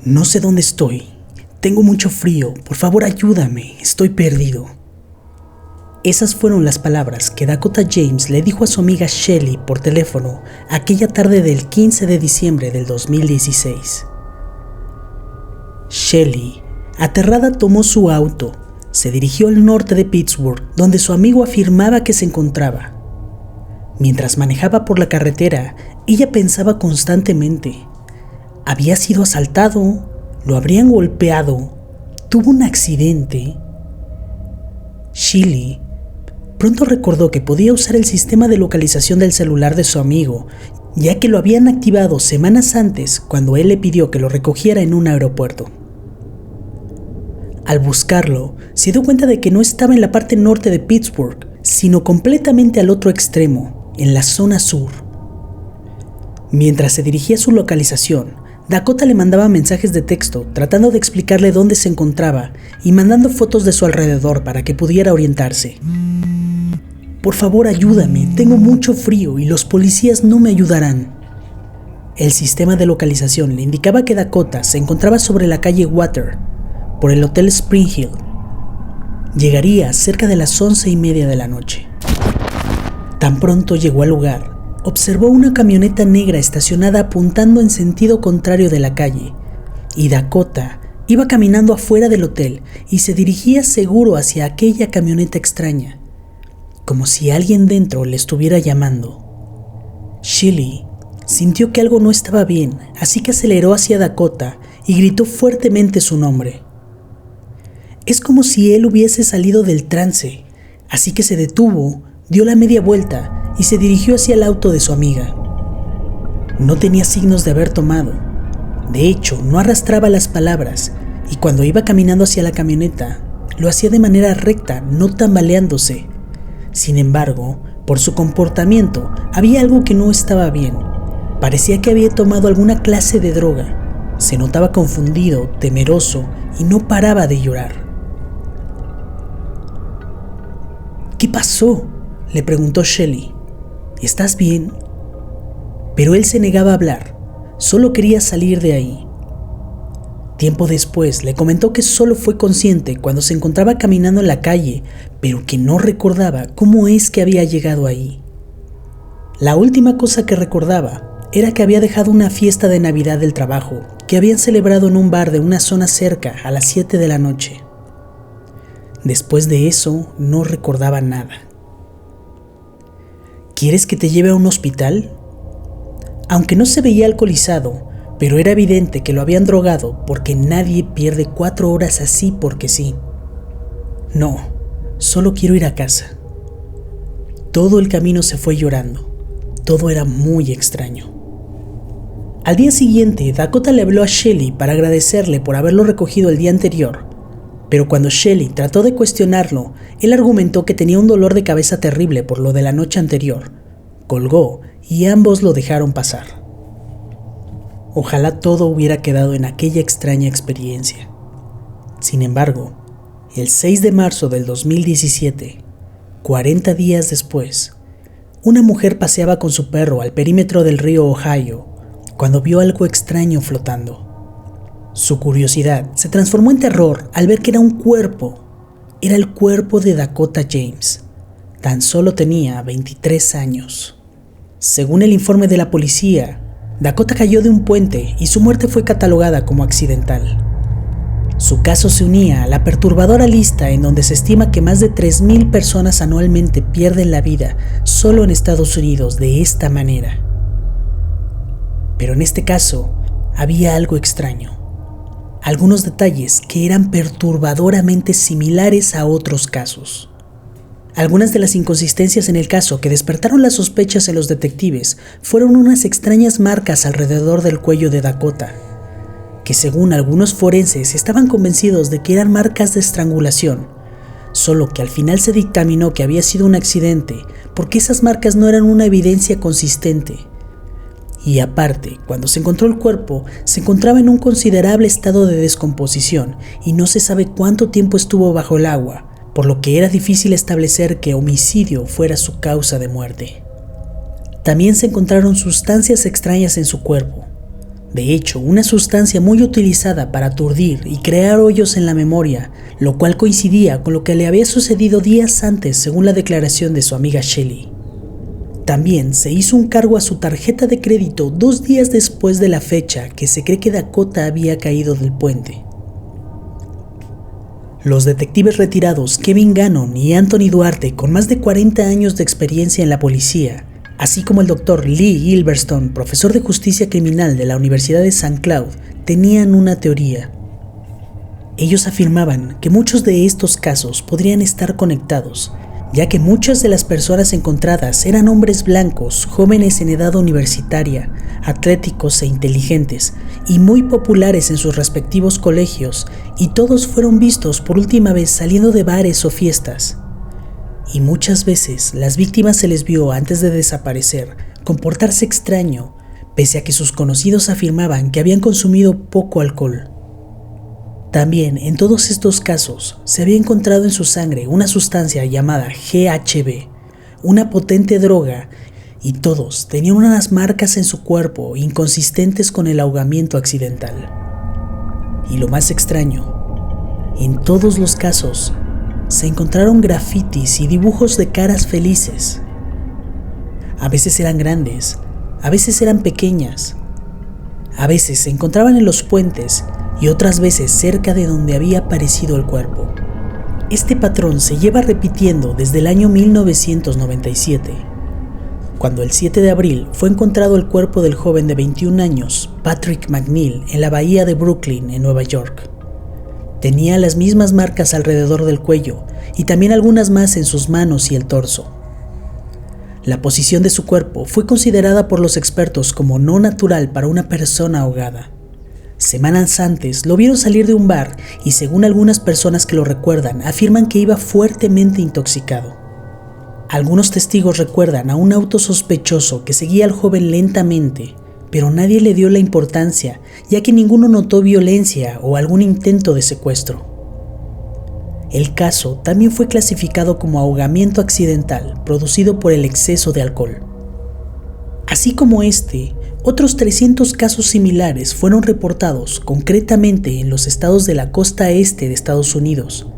No sé dónde estoy. Tengo mucho frío. Por favor, ayúdame. Estoy perdido. Esas fueron las palabras que Dakota James le dijo a su amiga Shelly por teléfono aquella tarde del 15 de diciembre del 2016. Shelly, aterrada, tomó su auto, se dirigió al norte de Pittsburgh, donde su amigo afirmaba que se encontraba. Mientras manejaba por la carretera, ella pensaba constantemente: ¿había sido asaltado? ¿Lo habrían golpeado? ¿Tuvo un accidente? Shelly pronto recordó que podía usar el sistema de localización del celular de su amigo, ya que lo habían activado semanas antes cuando él le pidió que lo recogiera en un aeropuerto. Al buscarlo, se dio cuenta de que no estaba en la parte norte de Pittsburgh, sino completamente al otro extremo, en la zona sur. Mientras se dirigía a su localización, Dakota le mandaba mensajes de texto tratando de explicarle dónde se encontraba y mandando fotos de su alrededor para que pudiera orientarse. Por favor, ayúdame, tengo mucho frío y los policías no me ayudarán. El sistema de localización le indicaba que Dakota se encontraba sobre la calle Water, por el Hotel Spring Hill. Llegaría cerca de las 11:30 de la noche. Tan pronto llegó al lugar, observó una camioneta negra estacionada apuntando en sentido contrario de la calle, y Dakota iba caminando afuera del hotel y se dirigía seguro hacia aquella camioneta extraña, como si alguien dentro le estuviera llamando. Shelly sintió que algo no estaba bien, así que aceleró hacia Dakota y gritó fuertemente su nombre. Es como si él hubiese salido del trance, así que se detuvo, dio la media vuelta y se dirigió hacia el auto de su amiga. No tenía signos de haber tomado. De hecho, no arrastraba las palabras, y cuando iba caminando hacia la camioneta, lo hacía de manera recta, no tambaleándose. Sin embargo, por su comportamiento, había algo que no estaba bien. Parecía que había tomado alguna clase de droga. Se notaba confundido, temeroso, y no paraba de llorar. ¿Qué pasó?, le preguntó Shelly. ¿Estás bien? Pero él se negaba a hablar. Solo quería salir de ahí. Tiempo después le comentó que solo fue consciente cuando se encontraba caminando en la calle, pero que no recordaba cómo es que había llegado ahí. La última cosa que recordaba era que había dejado una fiesta de Navidad del trabajo que habían celebrado en un bar de una zona cerca a las 7 de la noche. Después de eso, no recordaba nada. ¿Quieres que te lleve a un hospital? Aunque no se veía alcoholizado, pero era evidente que lo habían drogado porque nadie pierde 4 horas así porque sí. No, solo quiero ir a casa. Todo el camino se fue llorando. Todo era muy extraño. Al día siguiente, Dakota le habló a Shelly para agradecerle por haberlo recogido el día anterior, pero cuando Shelly trató de cuestionarlo, él argumentó que tenía un dolor de cabeza terrible por lo de la noche anterior. Colgó y ambos lo dejaron pasar. Ojalá todo hubiera quedado en aquella extraña experiencia. Sin embargo, el 6 de marzo del 2017, 40 días después, una mujer paseaba con su perro al perímetro del río Ohio cuando vio algo extraño flotando. Su curiosidad se transformó en terror al ver que era un cuerpo. Era el cuerpo de Dakota James. Tan solo tenía 23 años. Según el informe de la policía, Dakota cayó de un puente y su muerte fue catalogada como accidental. Su caso se unía a la perturbadora lista en donde se estima que más de 3,000 personas anualmente pierden la vida solo en Estados Unidos de esta manera. Pero en este caso, había algo extraño. Algunos detalles que eran perturbadoramente similares a otros casos. Algunas de las inconsistencias en el caso que despertaron las sospechas en los detectives fueron unas extrañas marcas alrededor del cuello de Dakota, que según algunos forenses estaban convencidos de que eran marcas de estrangulación, solo que al final se dictaminó que había sido un accidente porque esas marcas no eran una evidencia consistente. Y aparte, cuando se encontró el cuerpo, se encontraba en un considerable estado de descomposición y no se sabe cuánto tiempo estuvo bajo el agua, por lo que era difícil establecer que homicidio fuera su causa de muerte. También se encontraron sustancias extrañas en su cuerpo. De hecho, una sustancia muy utilizada para aturdir y crear hoyos en la memoria, lo cual coincidía con lo que le había sucedido días antes según la declaración de su amiga Shelley. También se hizo un cargo a su tarjeta de crédito 2 días después de la fecha que se cree que Dakota había caído del puente. Los detectives retirados Kevin Gannon y Anthony Duarte, con más de 40 años de experiencia en la policía, así como el Dr. Lee Gilberstone, profesor de justicia criminal de la Universidad de St. Cloud, tenían una teoría. Ellos afirmaban que muchos de estos casos podrían estar conectados, ya que muchas de las personas encontradas eran hombres blancos, jóvenes en edad universitaria, atléticos e inteligentes, y muy populares en sus respectivos colegios, y todos fueron vistos por última vez saliendo de bares o fiestas. Y muchas veces las víctimas se les vio antes de desaparecer comportarse extraño, pese a que sus conocidos afirmaban que habían consumido poco alcohol. También en todos estos casos se había encontrado en su sangre una sustancia llamada GHB, una potente droga, y todos tenían unas marcas en su cuerpo inconsistentes con el ahogamiento accidental. Y lo más extraño, en todos los casos se encontraron grafitis y dibujos de caras felices. A veces eran grandes, a veces eran pequeñas, a veces se encontraban en los puentes y otras veces cerca de donde había aparecido el cuerpo. Este patrón se lleva repitiendo desde el año 1997, cuando el 7 de abril fue encontrado el cuerpo del joven de 21 años, Patrick McNeil, en la bahía de Brooklyn, en Nueva York. Tenía las mismas marcas alrededor del cuello y también algunas más en sus manos y el torso. La posición de su cuerpo fue considerada por los expertos como no natural para una persona ahogada. Semanas antes lo vieron salir de un bar y, según algunas personas que lo recuerdan, afirman que iba fuertemente intoxicado. Algunos testigos recuerdan a un auto sospechoso que seguía al joven lentamente, pero nadie le dio la importancia, ya que ninguno notó violencia o algún intento de secuestro. El caso también fue clasificado como ahogamiento accidental producido por el exceso de alcohol. Así como otros 300 casos similares fueron reportados concretamente en los estados de la costa este de Estados Unidos,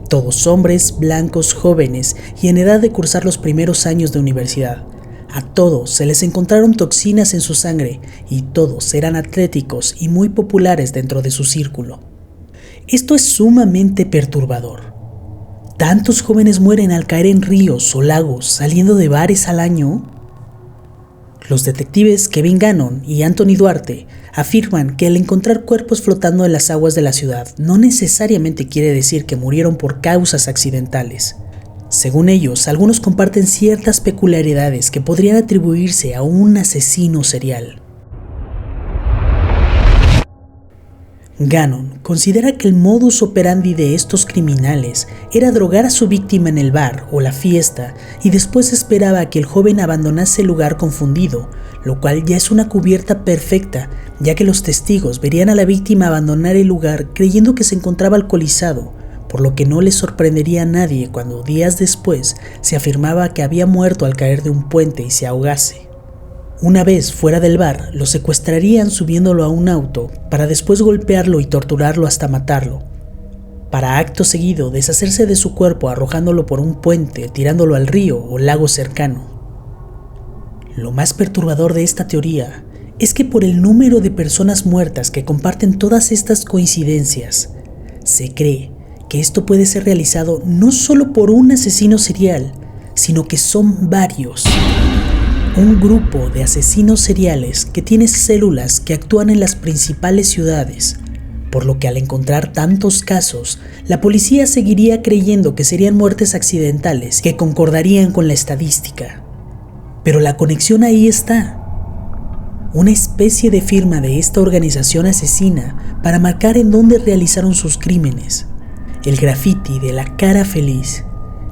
todos hombres blancos jóvenes y en edad de cursar los primeros años de universidad. A todos se les encontraron toxinas en su sangre y todos eran atléticos y muy populares dentro de su círculo. Esto es sumamente perturbador. ¿Tantos jóvenes mueren al caer en ríos o lagos saliendo de bares al año? Los detectives Kevin Gannon y Anthony Duarte afirman que al encontrar cuerpos flotando en las aguas de la ciudad no necesariamente quiere decir que murieron por causas accidentales. Según ellos, algunos comparten ciertas peculiaridades que podrían atribuirse a un asesino serial. Gannon considera que el modus operandi de estos criminales era drogar a su víctima en el bar o la fiesta y después esperaba a que el joven abandonase el lugar confundido, lo cual ya es una cubierta perfecta, ya que los testigos verían a la víctima abandonar el lugar creyendo que se encontraba alcoholizado, por lo que no les sorprendería a nadie cuando días después se afirmaba que había muerto al caer de un puente y se ahogase. Una vez fuera del bar, lo secuestrarían subiéndolo a un auto para después golpearlo y torturarlo hasta matarlo, para acto seguido deshacerse de su cuerpo arrojándolo por un puente, tirándolo al río o lago cercano. Lo más perturbador de esta teoría es que por el número de personas muertas que comparten todas estas coincidencias, se cree que esto puede ser realizado no solo por un asesino serial, sino que son varios. Un grupo de asesinos seriales que tiene células que actúan en las principales ciudades, por lo que al encontrar tantos casos, la policía seguiría creyendo que serían muertes accidentales que concordarían con la estadística. Pero la conexión ahí está. Una especie de firma de esta organización asesina para marcar en dónde realizaron sus crímenes. El graffiti de la cara feliz,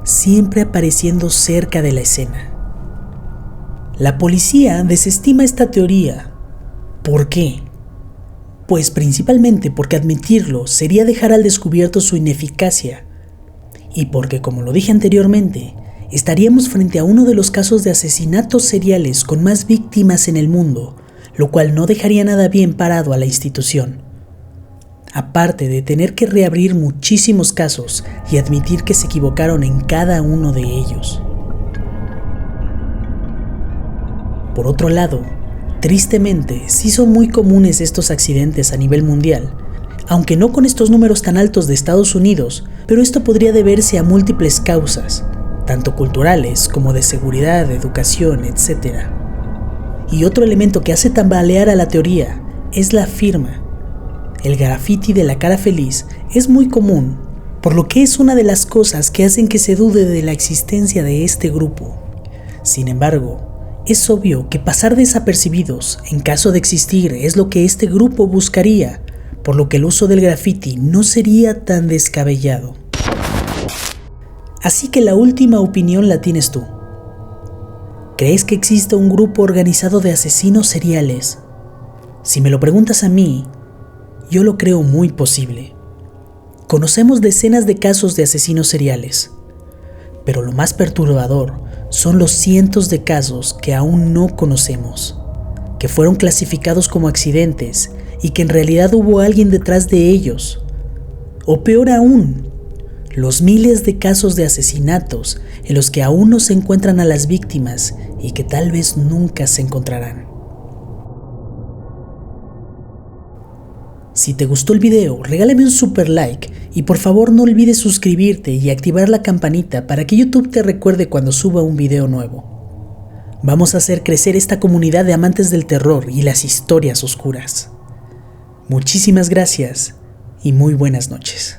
siempre apareciendo cerca de la escena. La policía desestima esta teoría. ¿Por qué? Pues principalmente porque admitirlo sería dejar al descubierto su ineficacia, y porque, como lo dije anteriormente, estaríamos frente a uno de los casos de asesinatos seriales con más víctimas en el mundo, lo cual no dejaría nada bien parado a la institución. Aparte de tener que reabrir muchísimos casos y admitir que se equivocaron en cada uno de ellos. Por otro lado, tristemente, sí son muy comunes estos accidentes a nivel mundial, aunque no con estos números tan altos de Estados Unidos, pero esto podría deberse a múltiples causas, tanto culturales como de seguridad, educación, etc. Y otro elemento que hace tambalear a la teoría es la firma. El graffiti de la cara feliz es muy común, por lo que es una de las cosas que hacen que se dude de la existencia de este grupo. Sin embargo, es obvio que pasar desapercibidos en caso de existir es lo que este grupo buscaría, por lo que el uso del graffiti no sería tan descabellado. Así que la última opinión la tienes tú. ¿Crees que existe un grupo organizado de asesinos seriales? Si me lo preguntas a mí, yo lo creo muy posible. Conocemos decenas de casos de asesinos seriales, pero lo más perturbador son los cientos de casos que aún no conocemos, que fueron clasificados como accidentes y que en realidad hubo alguien detrás de ellos. O peor aún, los miles de casos de asesinatos en los que aún no se encuentran a las víctimas y que tal vez nunca se encontrarán. Si te gustó el video, regálame un super like y por favor no olvides suscribirte y activar la campanita para que YouTube te recuerde cuando suba un video nuevo. Vamos a hacer crecer esta comunidad de amantes del terror y las historias oscuras. Muchísimas gracias y muy buenas noches.